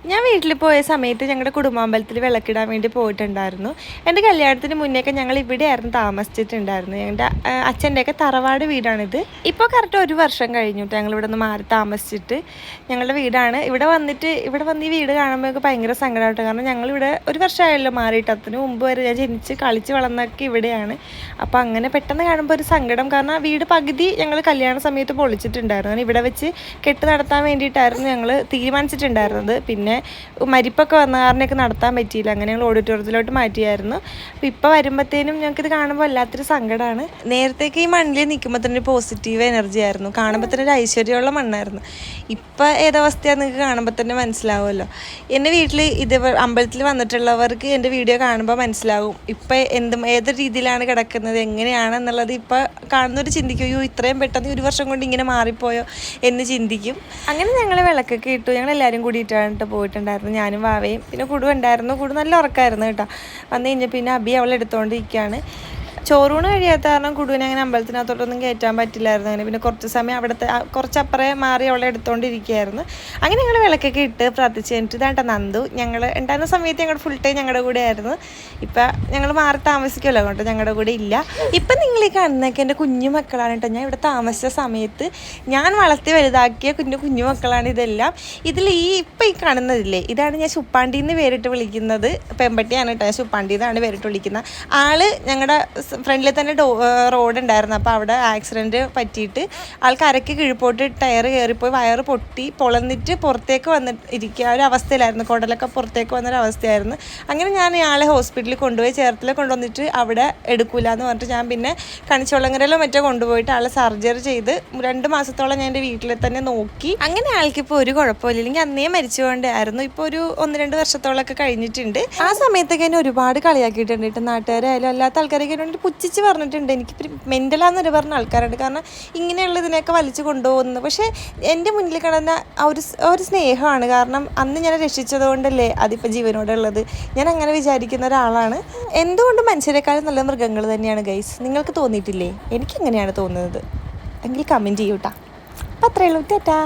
ഞാൻ വീട്ടിൽ പോയ സമയത്ത് ഞങ്ങളുടെ കുടുംബാമ്പലത്തിൽ വിളക്കിടാൻ വേണ്ടി പോയിട്ടുണ്ടായിരുന്നു. എൻ്റെ കല്യാണത്തിന് മുന്നേയൊക്കെ ഞങ്ങൾ ഇവിടെയായിരുന്നു താമസിച്ചിട്ടുണ്ടായിരുന്നു. ഞങ്ങളുടെ അച്ഛൻ്റെയൊക്കെ തറവാട് വീടാണിത്. ഇപ്പോൾ കറക്റ്റ് 1 വർഷം കഴിഞ്ഞിട്ട് ഞങ്ങളിവിടെ നിന്ന് മാറി താമസിച്ചിട്ട്. ഞങ്ങളുടെ വീടാണ്. ഇവിടെ വന്ന് ഈ വീട് കാണുമ്പോൾ ഭയങ്കര സങ്കടമായിട്ട്. കാരണം ഞങ്ങളിവിടെ 1 വർഷമായല്ലോ മാറിയിട്ട്. അതിന് മുമ്പ് വരെ ഞാൻ ജനിച്ച് കളിച്ച് വളർന്നൊക്കെ ഇവിടെയാണ്. അപ്പോൾ അങ്ങനെ പെട്ടെന്ന് കാണുമ്പോൾ ഒരു സങ്കടം. കാരണം വീട് പകുതി ഞങ്ങൾ കല്യാണ സമയത്ത് പൊളിച്ചിട്ടുണ്ടായിരുന്നു. അങ്ങനെ ഇവിടെ വെച്ച് കെട്ട് നടത്താൻ വേണ്ടിയിട്ടായിരുന്നു ഞങ്ങൾ തീരുമാനിച്ചിട്ടുണ്ടായിരുന്നത്. പിന്നെ മരിപ്പൊക്കെ വന്ന കാരണമൊക്കെ നടത്താൻ പറ്റിയില്ല. അങ്ങനെ ഞങ്ങൾ ഓഡിറ്റോറിയത്തിലോട്ട് മാറ്റിയായിരുന്നു. അപ്പോൾ ഇപ്പോൾ വരുമ്പോഴത്തേനും ഞങ്ങൾക്കിത് കാണുമ്പോൾ വല്ലാത്തൊരു സങ്കടമാണ്. നേരത്തേക്ക് ഈ മണ്ണിൽ നിൽക്കുമ്പോൾ തന്നെ ഒരു പോസിറ്റീവ് എനർജി ആയിരുന്നു. കാണുമ്പോൾ തന്നെ ഒരു ഐശ്വര്യമുള്ള മണ്ണായിരുന്നു. ഇപ്പോൾ ഏതവസ്ഥയാണെന്ന് നിങ്ങൾക്ക് കാണുമ്പോൾ തന്നെ മനസ്സിലാവുമല്ലോ. എൻ്റെ വീട്ടിൽ അമ്പലത്തിൽ വന്നിട്ടുള്ളവർക്ക് എൻ്റെ വീഡിയോ കാണുമ്പോൾ മനസ്സിലാവും ഇപ്പോൾ ഏത് രീതിയിലാണ് കിടക്കുന്നത്, എങ്ങനെയാണെന്നുള്ളത്. ഇപ്പോൾ കാണുന്നവർ ചിന്തിക്കും, അയ്യോ ഇത്രയും പെട്ടെന്ന് 1 വർഷം കൊണ്ട് ഇങ്ങനെ മാറിപ്പോയോ എന്ന് ചിന്തിക്കും. അങ്ങനെ ഞങ്ങൾ വിളക്കൊക്കെ ഇട്ടു. ഞങ്ങളെല്ലാവരും കൂടിയിട്ടാണ് പോയിട്ടുണ്ടായിരുന്നു. ഞാനും വാവയും പിന്നെ കുടു ഉണ്ടായിരുന്നു. കുടു നല്ല ഉറക്കമായിരുന്നു കേട്ടോ. വന്നു കഴിഞ്ഞാൽ പിന്നെ അബി അവളെടുത്തുകൊണ്ടിരിക്കുകയാണ്. ചോറൂണ് കഴിയാത്ത കാരണം കുടുവിനെ അങ്ങനെ അമ്പലത്തിനകത്തോട്ടൊന്നും കയറ്റാൻ പറ്റില്ലായിരുന്നു. അങ്ങനെ പിന്നെ കുറച്ച് സമയം അവിടുത്തെ കുറച്ചപ്പുറേ മാറി അവളെ എടുത്തുകൊണ്ടിരിക്കുകയായിരുന്നു. അങ്ങനെ ഞങ്ങൾ വിളക്കൊക്കെ ഇട്ട് പ്രാർത്ഥിച്ച് കഴിഞ്ഞിട്ട് ഇതാണ്ട നന്ദു ഞങ്ങൾ ഉണ്ടായിരുന്ന സമയത്ത് ഞങ്ങളുടെ ഫുൾ ടൈം ഞങ്ങളുടെ കൂടെ ആയിരുന്നു. ഇപ്പം ഞങ്ങൾ മാറി താമസിക്കുമല്ലോ കേട്ടോ, ഞങ്ങളുടെ കൂടെ ഇല്ല. ഇപ്പം നിങ്ങൾ ഈ കാണുന്നതൊക്കെ എൻ്റെ കുഞ്ഞു മക്കളാണ് കേട്ടോ. ഞാൻ ഇവിടെ താമസിച്ച സമയത്ത് ഞാൻ വളർത്തി വലുതാക്കിയ കുഞ്ഞു മക്കളാണ് ഇതെല്ലാം. ഇതിൽ ഇപ്പം ഈ കാണുന്നതില്ലേ, ഇതാണ് ഞാൻ ശുപ്പാണ്ടിന്ന് പേരിട്ട് വിളിക്കുന്നത്. പെമ്പട്ടിയാണ് കേട്ടോ, ഞാൻ ശുപ്പാണ്ടിന്നാണ് പേരിട്ട് വിളിക്കുന്നത്. ആള് ഞങ്ങളുടെ ഫ്രണ്ടിൽ തന്നെ റോഡ് ഉണ്ടായിരുന്നു. അപ്പോൾ അവിടെ ആക്സിഡൻറ്റ് പറ്റിയിട്ട് ആൾക്ക് അരയ്ക്ക് കീഴ്പോട്ട് ടയർ കയറിപ്പോയി വയറ് പൊട്ടി പൊളന്നിട്ട് പുറത്തേക്ക് വന്നിട്ട് ഇരിക്കുക ഒരു അവസ്ഥയിലായിരുന്നു. കുടലൊക്കെ പുറത്തേക്ക് വന്നൊരവസ്ഥയായിരുന്നു. അങ്ങനെ ഞാൻ ആളെ ഹോസ്പിറ്റലിൽ കൊണ്ടുപോയി ചേർത്തല കൊണ്ടുവന്നിട്ട് അവിടെ എടുക്കൂല എന്ന് പറഞ്ഞിട്ട് ഞാൻ പിന്നെ കണിച്ചോളങ്ങരയിലോ മറ്റോ കൊണ്ടുപോയിട്ട് ആളെ സർജറി ചെയ്ത് 2 മാസത്തോളം ഞാൻ എൻ്റെ വീട്ടിൽ തന്നെ നോക്കി. അങ്ങനെ ആൾക്കിപ്പോൾ ഒരു കുഴപ്പമില്ല. ഇല്ലെങ്കിൽ അന്നേ മരിച്ചുകൊണ്ടായിരുന്നു. ഇപ്പോൾ ഒരു 1-2 വർഷത്തോളമൊക്കെ കഴിഞ്ഞിട്ടുണ്ട്. ആ സമയത്തൊക്കെ എന്നെ ഒരുപാട് കളിയാക്കിയിട്ടുണ്ട് കേട്ടോ. നാട്ടുകാരായാലും അല്ലാത്ത ആൾക്കാരൊക്കെ വേണ്ടി പുച്ഛിച്ച് പറഞ്ഞിട്ടുണ്ട്. എനിക്ക് മെൻ്റലാന്നൊരു പറഞ്ഞ ആൾക്കാരുണ്ട്. കാരണം ഇങ്ങനെയുള്ളതിനെയൊക്കെ വലിച്ചു കൊണ്ടുപോകുന്നത്. പക്ഷേ എൻ്റെ മുന്നിൽ കിടന്ന ഒരു സ്നേഹമാണ്. കാരണം അന്ന് ഞാൻ രക്ഷിച്ചത് കൊണ്ടല്ലേ അതിപ്പോൾ ജീവനോടെ ഉള്ളത്. ഞാൻ അങ്ങനെ വിചാരിക്കുന്ന ഒരാളാണ്. എന്തുകൊണ്ടും മനുഷ്യരെക്കാളും നല്ല മൃഗങ്ങൾ തന്നെയാണ് ഗൈസ്. നിങ്ങൾക്ക് തോന്നിയിട്ടില്ലേ? എനിക്കങ്ങനെയാണ് തോന്നുന്നത്. എങ്കിൽ കമൻറ്റ് ചെയ്യൂട്ടാ. അപ്പം അത്രയേ ഉള്ളൂ. ടാറ്റാ.